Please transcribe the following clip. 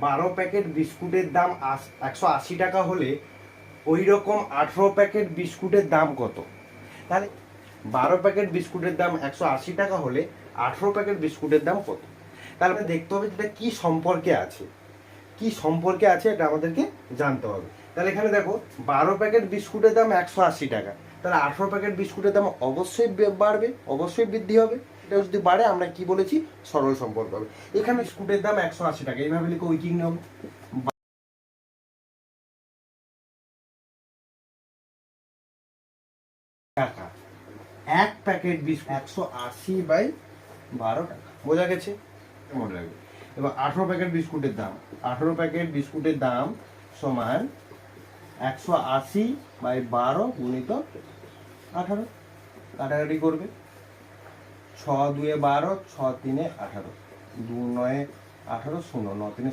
12 packet বিস্কুটের দাম 180 টাকা হলে ওই রকম 18 প্যাকেট বিস্কুটের দাম কত? তাহলে 12 প্যাকেট বিস্কুটের দাম 180 টাকা হলে 18 প্যাকেট বিস্কুটের দাম কত? তাহলে আমাদের দেখতে হবে যেটা কি সম্পর্কে আছে, কি সম্পর্কে আছে এটা আমাদেরকে জানতে হবে। তাহলে এখানে দেখো 12 প্যাকেট বিস্কুটের দাম 180 টাকা, তাহলে 18 প্যাকেট বিস্কুটের দাম অবশ্যই বাড়বে, অবশ্যই বৃদ্ধি হবে। এটা যদি বাড়ে আমরা কি বলেছি, সরল সম্পর্ক হবে। এখানে বিস্কুটের দাম 180 টাকা, এইভাবে লিখো উইকিং নিয়ম। টাকা এক প্যাকেট বিস্কুট 180/12 টাকা, বোঝা গেছে? মনে রাখবে। এবার 18 প্যাকেট বিস্কুটের দাম, 18 প্যাকেট বিস্কুটের দাম সমান 180/12 গুণিত 18, কাটাকাটি করবে। 6 2 12, 6 3 18, 2 9 18, 0 9 3